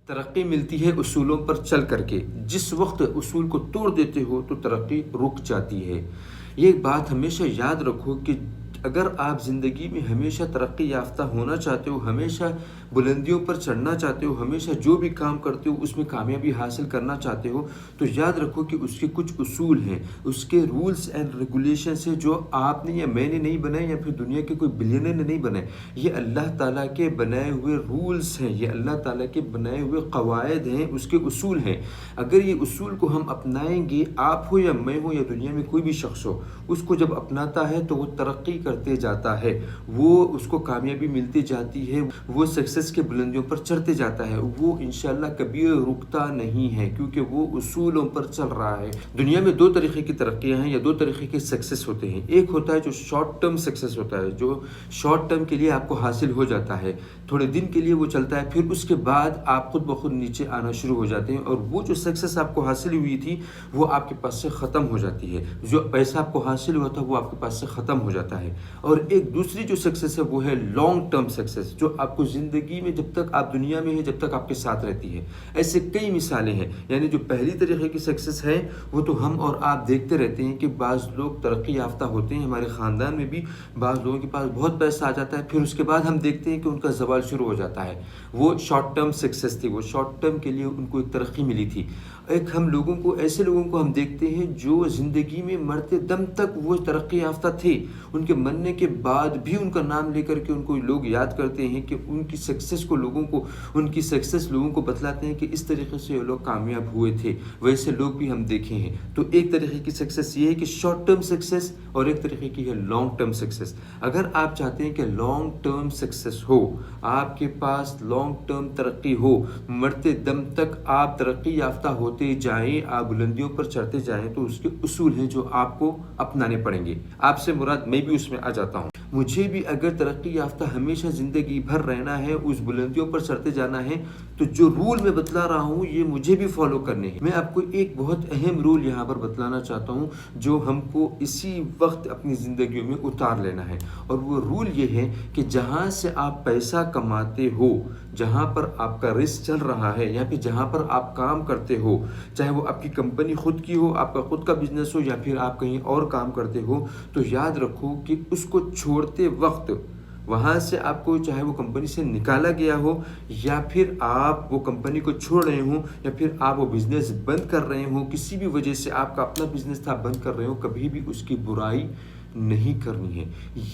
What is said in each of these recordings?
ترقی ملتی ہے اصولوں پر چل کر کے، جس وقت اصول کو توڑ دیتے ہو تو ترقی رک جاتی ہے۔ یہ بات ہمیشہ یاد رکھو کہ اگر آپ زندگی میں ہمیشہ ترقی یافتہ ہونا چاہتے ہو، ہمیشہ بلندیوں پر چڑھنا چاہتے ہو، ہمیشہ جو بھی کام کرتے ہو اس میں کامیابی حاصل کرنا چاہتے ہو، تو یاد رکھو کہ اس کے کچھ اصول ہیں، اس کے رولز اینڈ ریگولیشنز ہیں جو آپ نے یا میں نے نہیں بنائے یا پھر دنیا کے کوئی بلینئر نے نہیں بنائے۔ یہ اللہ تعالیٰ کے بنائے ہوئے رولز ہیں، یہ اللہ تعالیٰ کے بنائے ہوئے قواعد ہیں، اس کے اصول ہیں۔ اگر یہ اصول کو ہم اپنائیں گے، آپ ہو یا میں ہو یا دنیا میں کوئی بھی شخص ہو، اس کو جب اپناتا ہے تو وہ ترقی کرتے جاتا ہے، وہ اس کو کامیابی ملتی جاتی ہے، وہ سکسیس کے بلندیوں پر چڑھتے جاتا ہے، وہ انشاءاللہ کبھی رکتا نہیں ہے کیونکہ وہ اصولوں پر چل رہا ہے۔ دنیا میں دو طریقے کی ترقیاں ہیں یا دو طریقے کے سکسیس ہوتے ہیں۔ ایک ہوتا ہے جو شارٹ ٹرم سکسیس ہوتا ہے، جو شارٹ ٹرم کے لیے آپ کو حاصل ہو جاتا ہے، تھوڑے دن کے لیے وہ چلتا ہے، پھر اس کے بعد آپ خود بخود نیچے آنا شروع ہو جاتے ہیں، اور وہ جو سکسیس آپ کو حاصل ہوئی تھی وہ آپ کے پاس سے ختم ہو جاتی ہے، جو پیسہ آپ کو حاصل ہوا تھا وہ آپ کے پاس سے ختم ہو جاتا ہے۔ اور ایک دوسری جو سکسیس ہے وہ ہے لانگ ٹرم سکسیس، جو آپ کو زندگی میں جب تک آپ دنیا میں ہیں جب تک آپ کے ساتھ رہتی ہے۔ ایسے کئی مثالیں ہیں، یعنی جو پہلی طریقے کی سکسیس ہے وہ تو ہم اور آپ دیکھتے رہتے ہیں کہ بعض لوگ ترقی یافتہ ہوتے ہیں، ہمارے خاندان میں بھی بعض لوگوں کے پاس بہت پیسہ آ جاتا ہے، پھر اس کے بعد ہم دیکھتے ہیں کہ ان کا زوال شروع ہو جاتا ہے۔ وہ شارٹ ٹرم سکسیس تھی، وہ شارٹ ٹرم کے لیے ان کو ایک ترقی ملی تھی۔ ایک ہم لوگوں کو ایسے لوگوں کو ہم دیکھتے ہیں جو زندگی میں مرتے دم تک وہ ترقی یافتہ تھے، ان کے مرنے کے بعد بھی ان کا نام لے کر کے ان کو لوگ یاد کرتے ہیں کہ ان کی سکسیس کو ان کی سکسیس لوگوں کو بتلاتے ہیں کہ اس طریقے سے وہ لوگ کامیاب ہوئے تھے۔ ویسے لوگ بھی ہم دیکھے ہیں۔ تو ایک طریقے کی سکسیس یہ ہے کہ شارٹ ٹرم سکسیس، اور ایک طریقے کی ہے لانگ ٹرم سکسیس۔ اگر آپ چاہتے ہیں کہ لانگ ٹرم سکسیس ہو، آپ کے پاس لانگ ٹرم ترقی ہو، مرتے دم تک آپ ترقی یافتہ ہوتے جائیں، آپ بلندیوں پر چڑھتے جائیں، تو اس کے اصول ہیں جو آپ کو اپنانے پڑیں گے۔ آپ سے مراد میں بھی اس میں آ جاتا ہوں۔ مجھے بھی اگر ترقی یافتہ ہمیشہ زندگی بھر رہنا ہے، اس بلندیوں پر چڑھتے جانا ہے، تو جو رول میں بتلا رہا ہوں یہ مجھے بھی فالو کرنے ہیں۔ میں آپ کو ایک بہت اہم رول یہاں پر بتلانا چاہتا ہوں جو ہم کو اسی وقت اپنی زندگیوں میں اتار لینا ہے، اور وہ رول یہ ہے کہ جہاں سے آپ پیسہ کماتے ہو، جہاں پر آپ کا رزق چل رہا ہے یا پھر جہاں پر آپ کام کرتے ہو، چاہے وہ آپ کی کمپنی خود کی ہو، آپ کا خود کا بزنس ہو، یا پھر آپ کہیں اور کام کرتے ہو، تو یاد رکھو کہ اس کو چھوڑتے وقت وہاں سے آپ کو، چاہے وہ کمپنی سے نکالا گیا ہو یا پھر آپ وہ کمپنی کو چھوڑ رہے ہوں یا پھر آپ وہ بزنس بند کر رہے ہوں، کسی بھی وجہ سے آپ کا اپنا بزنس تھا بند کر رہے ہو، کبھی بھی اس کی برائی نہیں کرنی ہے۔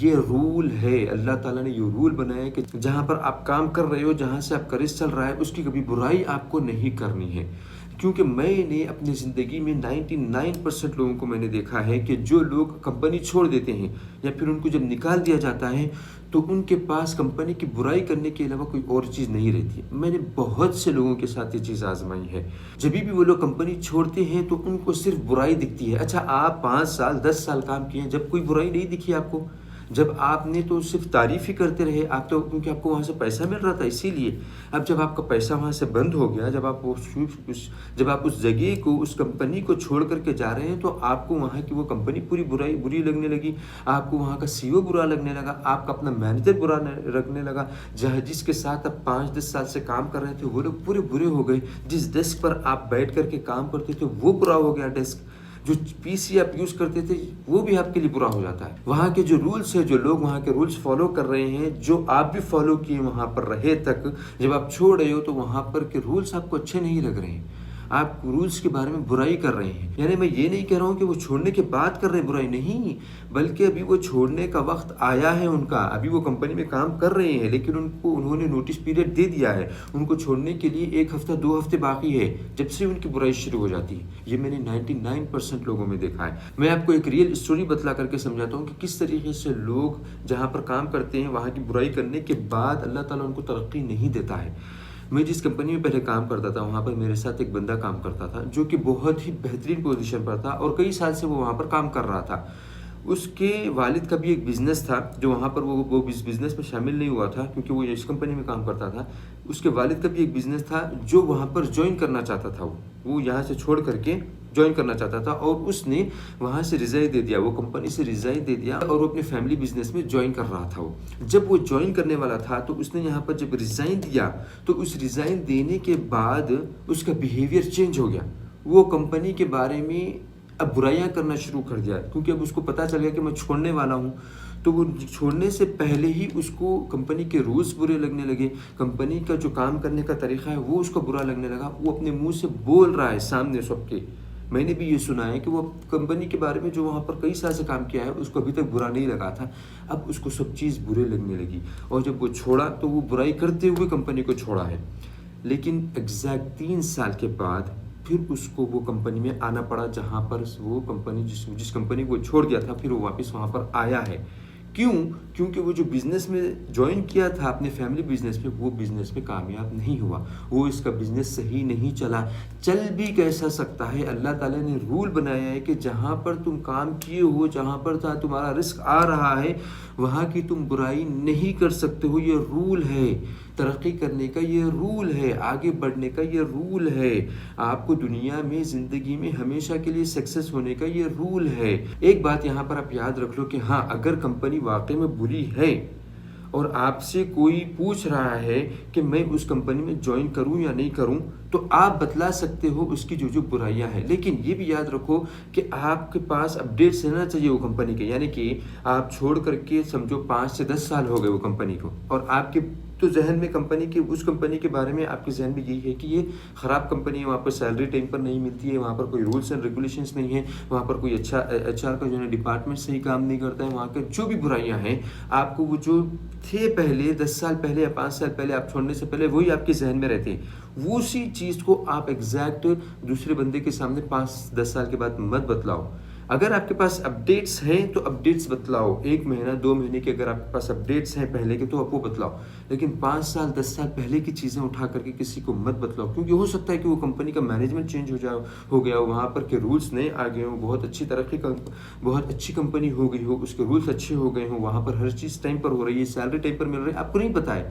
یہ رول ہے، اللہ تعالیٰ نے یہ رول بنایا ہے کہ جہاں پر آپ کام کر رہے ہو، جہاں سے آپ کا رزق چل رہا ہے، اس کی کبھی برائی آپ کو نہیں کرنی ہے۔ کیونکہ میں نے اپنی زندگی میں 99% لوگوں کو میں نے دیکھا ہے کہ جو لوگ کمپنی چھوڑ دیتے ہیں یا پھر ان کو جب نکال دیا جاتا ہے تو ان کے پاس کمپنی کی برائی کرنے کے علاوہ کوئی اور چیز نہیں رہتی۔ میں نے بہت سے لوگوں کے ساتھ یہ چیز آزمائی ہے، جب بھی وہ لوگ کمپنی چھوڑتے ہیں تو ان کو صرف برائی دکھتی ہے۔ اچھا، آپ 5 سال 10 سال کام کیے ہیں، جب کوئی برائی نہیں دکھی آپ کو، جب آپ نے تو صرف تعریف ہی کرتے رہے، آپ تو کیونکہ آپ کو وہاں سے پیسہ مل رہا تھا اسی لیے۔ اب جب آپ کا پیسہ وہاں سے بند ہو گیا، جب آپ اس جگہ کو، اس کمپنی کو چھوڑ کر کے جا رہے ہیں، تو آپ کو وہاں کی وہ کمپنی بری لگنے لگی، آپ کو وہاں کا CEO برا لگنے لگا، آپ کا اپنا مینیجر برا لگنے لگا، جس کے ساتھ آپ 5-10 سال سے کام کر رہے تھے وہ لوگ پورے برے ہو گئے، جس ڈیسک پر آپ بیٹھ کر کے کام کرتے تھے وہ برا ہو گیا ڈیسک، جو PC آپ یوز کرتے تھے وہ بھی آپ کے لیے برا ہو جاتا ہے۔ وہاں کے جو رولز ہیں، جو لوگ وہاں کے رولز فالو کر رہے ہیں، جو آپ بھی فالو کیے وہاں پر رہے تک، جب آپ چھوڑ رہے ہو تو وہاں پر کے رولز آپ کو اچھے نہیں لگ رہے ہیں، آپ رولز کے بارے میں برائی کر رہے ہیں۔ یعنی میں یہ نہیں کہہ رہا ہوں کہ وہ چھوڑنے کے بعد کر رہے ہیں برائی، نہیں، بلکہ ابھی وہ چھوڑنے کا وقت آیا ہے ان کا، ابھی وہ کمپنی میں کام کر رہے ہیں، لیکن انہوں نے نوٹس پیریڈ دے دیا ہے، ان کو چھوڑنے کے لیے 1 ہفتہ 2 ہفتے باقی ہے، جب سے ان کی برائی شروع ہو جاتی ہے۔ یہ میں نے 99% لوگوں میں دیکھا ہے۔ میں آپ کو ایک ریئل اسٹوری بتلا کر کے سمجھاتا ہوں کہ کس طریقے سے لوگ جہاں پر کام کرتے ہیں وہاں کی برائی کرنے کے بعد اللہ تعالیٰ ان کو ترقی نہیں دیتا ہے۔ میں جس کمپنی میں پہلے کام کرتا تھا وہاں پر میرے ساتھ ایک بندہ کام کرتا تھا جو کہ بہت ہی بہترین پوزیشن پر تھا، اور کئی سال سے وہ وہاں پر کام کر رہا تھا۔ اس کے والد کا بھی ایک بزنس تھا جو وہاں پر وہ اس بزنس میں شامل نہیں ہوا تھا کیونکہ وہ اس کمپنی میں کام کرتا تھا۔ اس کے والد کا بھی ایک بزنس تھا جو وہاں پر جوائن کرنا چاہتا تھا، وہ یہاں سے چھوڑ کر کے جوائن کرنا چاہتا تھا اور اس نے وہاں سے ریزائن دے دیا، وہ کمپنی سے ریزائن دے دیا اور وہ اپنے فیملی بزنس میں جوائن کر رہا تھا۔ جب وہ جوائن کرنے والا تھا تو اس نے یہاں پر جب ریزائن دیا تو اس ریزائن دینے کے بعد اس کا بیہیویئر چینج ہو گیا، وہ کمپنی کے بارے میں اب برائیاں کرنا شروع کر دیا، کیونکہ اب اس کو پتہ چل گیا کہ میں چھوڑنے والا ہوں۔ تو وہ چھوڑنے سے پہلے ہی اس کو کمپنی کے رولز برے لگنے لگے، کمپنی کا جو کام کرنے کا طریقہ ہے وہ اس کو برا لگنے لگا۔ وہ اپنے منہ سے بول رہا ہے سامنے سب کے، میں نے بھی یہ سنا ہے کہ وہ کمپنی کے بارے میں جو وہاں پر کئی سال سے کام کیا ہے اس کو ابھی تک برا نہیں لگا تھا، اب اس کو سب چیز برے لگنے لگی، اور جب وہ چھوڑا تو وہ برائی کرتے ہوئے کمپنی کو چھوڑا ہے۔ لیکن ایگزیکٹ 3 سال کے بعد پھر اس کو وہ کمپنی میں آنا پڑا جہاں پر وہ کمپنی جس کمپنی کو چھوڑ دیا تھا، پھر وہ واپس وہاں پر آیا ہے۔ کیوں؟ کیونکہ وہ جو بزنس میں جوائن کیا تھا اپنے فیملی بزنس میں، وہ بزنس میں کامیاب نہیں ہوا، وہ اس کا بزنس صحیح نہیں چلا۔ چل بھی کیسا سکتا ہے؟ اللہ تعالیٰ نے رول بنایا ہے کہ جہاں پر تم کام کیے ہو، جہاں پر تمہارا رزق آ رہا ہے، وہاں کی تم برائی نہیں کر سکتے ہو، یہ رول ہے۔ ترقی کرنے کا یہ رول ہے، آگے بڑھنے کا یہ رول ہے، آپ کو دنیا میں زندگی میں ہمیشہ کے لیے سکسیس ہونے کا یہ رول ہے۔ ایک بات یہاں پر آپ یاد رکھ لو کہ ہاں، اگر کمپنی واقعی میں بری ہے اور آپ سے کوئی پوچھ رہا ہے کہ میں اس کمپنی میں جوائن کروں یا نہیں کروں، تو آپ بتلا سکتے ہو اس کی جو برائیاں ہیں، لیکن یہ بھی یاد رکھو کہ آپ کے پاس اپڈیٹس رہنا چاہیے وہ کمپنی کے، یعنی کہ آپ چھوڑ کر کے سمجھو 5 سے 10 سال ہو گئے وہ کمپنی کو، اور آپ کے تو ذہن میں اس کمپنی کے بارے میں آپ کے ذہن میں یہی ہے کہ یہ خراب کمپنی ہے، وہاں پر سیلری ٹائم پر نہیں ملتی ہے، وہاں پر کوئی رولس اینڈ ریگولیشنس نہیں ہے، وہاں پر کوئی اچھا ایچ آر کا جو ہے ڈپارٹمنٹ صحیح کام نہیں کرتا ہے، وہاں کے جو بھی برائیاں ہیں آپ کو وہ جو تھے پہلے 10 سال پہلے یا 5 سال پہلے آپ چھوڑنے سے پہلے وہی آپ کے ذہن میں رہتے ہیں، وہ اسی چیز کو آپ ایگزیکٹ دوسرے بندے کے سامنے 5-10 سال کے بعد مت بتلاؤ۔ اگر آپ کے پاس اپڈیٹس ہیں تو اپڈیٹس بتلاؤ، 1 مہینہ 2 مہینے کے اگر آپ کے پاس اپڈیٹس ہیں پہلے کے تو آپ وہ بتلاؤ، لیکن 5 سال 10 سال پہلے کی چیزیں اٹھا کر کے کسی کو مت بتلاؤ، کیونکہ ہو سکتا ہے کہ وہ کمپنی کا مینجمنٹ چینج ہو گیا ہو، وہاں پر کے رولس نئے آ گئے ہوں، بہت اچھی کمپنی ہو گئی ہو، اس کے رولس اچھے ہو گئے ہوں، وہاں پر ہر چیز ٹائم پر ہو رہی ہے، سیلری ٹائم پر مل رہی ہے، آپ کو نہیں پتہ ہے۔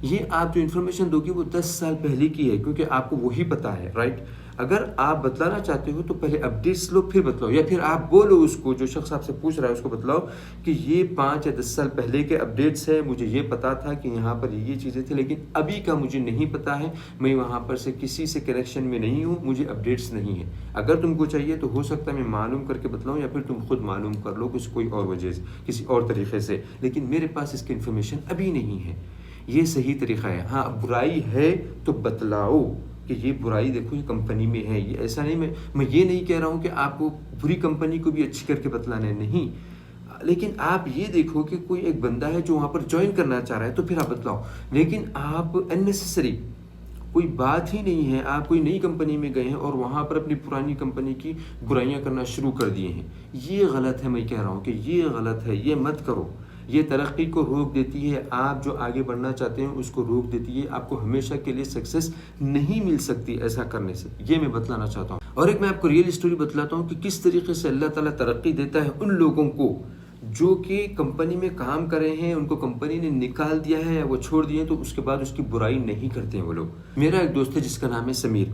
یہ آپ جو انفارمیشن دو گے وہ 10 سال پہلے کی ہے، کیونکہ آپ کو وہی پتہ ہے، رائٹ؟ اگر آپ بتلانا چاہتے ہو تو پہلے اپڈیٹس لو پھر بتلاؤ، یا پھر آپ بولو اس کو، جو شخص آپ سے پوچھ رہا ہے اس کو بتلاؤ کہ یہ 5 یا 10 سال پہلے کے اپڈیٹس ہیں، مجھے یہ پتا تھا کہ یہاں پر یہ چیزیں تھیں، لیکن ابھی کا مجھے نہیں پتا ہے، میں وہاں پر سے کسی سے کنیکشن میں نہیں ہوں، مجھے اپڈیٹس نہیں ہیں۔ اگر تم کو چاہیے تو ہو سکتا ہے میں معلوم کر کے بتلاؤں، یا پھر تم خود معلوم کر لو کوئی اور وجہ سے، کسی اور طریقے سے، لیکن میرے پاس اس کی انفارمیشن ابھی نہیں ہے۔ یہ صحیح طریقہ ہے۔ ہاں، برائی ہے تو بتلاؤ کہ یہ برائی دیکھو یہ کمپنی میں ہے، یہ ایسا نہیں، میں یہ نہیں کہہ رہا ہوں کہ آپ کو بری کمپنی کو بھی اچھی کر کے بتلانا ہے، نہیں، لیکن آپ یہ دیکھو کہ کوئی ایک بندہ ہے جو وہاں پر جوائن کرنا چاہ رہا ہے تو پھر آپ بتلاؤ، لیکن آپ اننیسیسری کوئی بات ہی نہیں ہے، آپ کوئی نئی کمپنی میں گئے ہیں اور وہاں پر اپنی پرانی کمپنی کی برائیاں کرنا شروع کر دیے ہیں، یہ غلط ہے۔ میں کہہ رہا ہوں کہ یہ غلط ہے، یہ مت کرو، یہ ترقی کو روک دیتی ہے، آپ جو آگے بڑھنا چاہتے ہیں اس کو روک دیتی ہے، آپ کو ہمیشہ کے لیے سکسیس نہیں مل سکتی ایسا کرنے سے، یہ میں بتلانا چاہتا ہوں۔ اور ایک میں آپ کو ریئل اسٹوری بتلاتا ہوں کہ کس طریقے سے اللہ تعالیٰ ترقی دیتا ہے ان لوگوں کو جو کہ کمپنی میں کام کر رہے ہیں، ان کو کمپنی نے نکال دیا ہے یا وہ چھوڑ دیے ہیں تو اس کے بعد اس کی برائی نہیں کرتے ہیں وہ لوگ۔ میرا ایک دوست ہے جس کا نام ہے سمیر،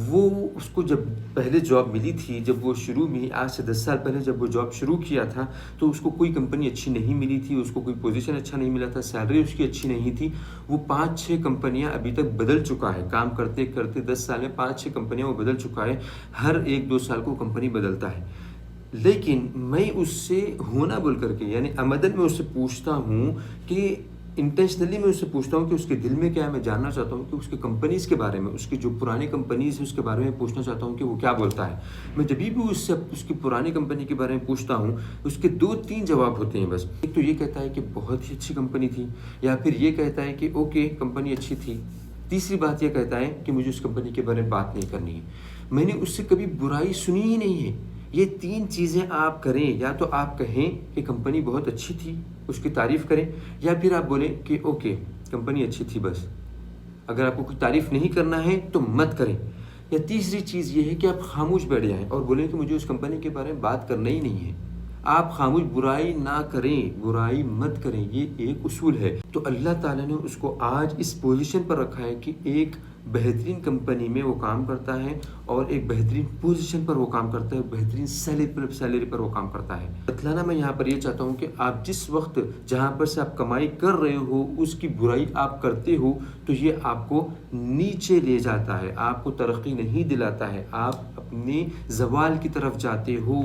وہ اس کو جب پہلے جاب ملی تھی، جب وہ شروع میں آج سے 10 سال پہلے جب وہ جاب شروع کیا تھا تو اس کو کوئی کمپنی اچھی نہیں ملی تھی، اس کو کوئی پوزیشن اچھا نہیں ملا تھا، سیلری اس کی اچھی نہیں تھی، وہ 5-6 کمپنیاں ابھی تک بدل چکا ہے، کام کرتے کرتے 10 سال میں 5-6 کمپنیاں وہ بدل چکا ہے، ہر 1-2 سال کو کمپنی بدلتا ہے۔ لیکن میں اس سے ہونا بول کر کے، یعنی عمدن میں اس سے پوچھتا ہوں کہ انٹینشنلی میں اس سے پوچھتا ہوں کہ اس کے دل میں کیا ہے، میں جاننا چاہتا ہوں کہ اس کے کمپنیز کے بارے میں، اس کی جو پرانی کمپنیز ہیں اس کے بارے میں پوچھنا چاہتا ہوں کہ وہ کیا بولتا ہے۔ میں جب بھی اس سے اس کی پرانی کمپنی کے بارے میں پوچھتا ہوں، اس کے 2-3 جواب ہوتے ہیں بس۔ ایک تو یہ کہتا ہے کہ بہت ہی اچھی کمپنی تھی، یا پھر یہ کہتا ہے کہ اوکے کمپنی اچھی تھی، تیسری بات یہ کہتا ہے کہ مجھے اس کمپنی کے بارے میں بات نہیں کرنی ہے۔ میں نے اس سے کبھی برائی سنی ہی نہیں ہے۔ یہ 3 چیزیں آپ کریں، یا تو آپ کہیں کہ کمپنی بہت اچھی تھی، اس کی تعریف کریں، یا پھر آپ بولیں کہ اوکے کمپنی اچھی تھی بس۔ اگر آپ کو کوئی تعریف نہیں کرنا ہے تو مت کریں۔ یا تیسری چیز یہ ہے کہ آپ خاموش بیٹھ جائیں اور بولیں کہ مجھے اس کمپنی کے بارے میں بات کرنا ہی نہیں ہے۔ آپ خاموش برائی نہ کریں، برائی مت کریں، یہ ایک اصول ہے۔ تو اللہ تعالیٰ نے اس کو آج اس پوزیشن پر رکھا ہے کہ ایک بہترین کمپنی میں وہ کام کرتا ہے اور ایک بہترین پوزیشن پر وہ کام کرتا ہے، بہترین سیلری پر وہ کام کرتا ہے۔ بتلانا میں یہاں پر یہ چاہتا ہوں کہ آپ جس وقت جہاں پر سے آپ کمائی کر رہے ہو اس کی برائی آپ کرتے ہو تو یہ آپ کو نیچے لے جاتا ہے، آپ کو ترقی نہیں دلاتا ہے، آپ اپنے زوال کی طرف جاتے ہو،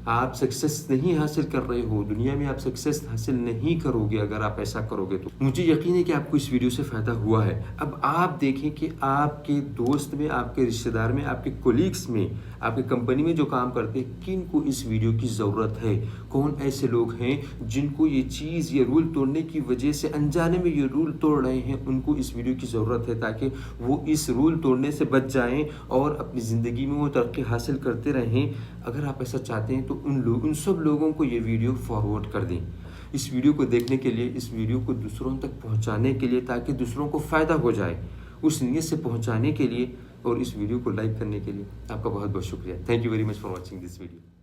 آپ سکسیس نہیں حاصل کر رہے ہو، دنیا میں آپ سکسیس حاصل نہیں کرو گے اگر آپ ایسا کرو گے۔ تو مجھے یقین ہے کہ آپ کو اس ویڈیو سے فائدہ ہوا ہے۔ اب آپ دیکھیں کہ آپ کے دوست میں، آپ کے رشتہ دار میں، آپ کے کولیگس میں، آپ کی کمپنی میں جو کام کرتے ہیں، کن کو اس ویڈیو کی ضرورت ہے؟ کون ایسے لوگ ہیں جن کو یہ چیز، یہ رول توڑنے کی وجہ سے انجانے میں یہ رول توڑ رہے ہیں، ان کو اس ویڈیو کی ضرورت ہے تاکہ وہ اس رول توڑنے سے بچ جائیں اور اپنی زندگی میں وہ ترقی حاصل کرتے رہیں۔ اگر آپ ایسا چاہتے ہیں تو ان سب لوگوں کو یہ ویڈیو فارورڈ کر دیں، اس ویڈیو کو دیکھنے کے لیے، اس ویڈیو کو دوسروں تک پہنچانے کے لیے، تاکہ دوسروں کو فائدہ ہو جائے، اس نیت سے پہنچانے کے لیے اور اس ویڈیو کو لائک کرنے کے لیے آپ کا بہت بہت شکریہ۔ Thank you very much for watching this video.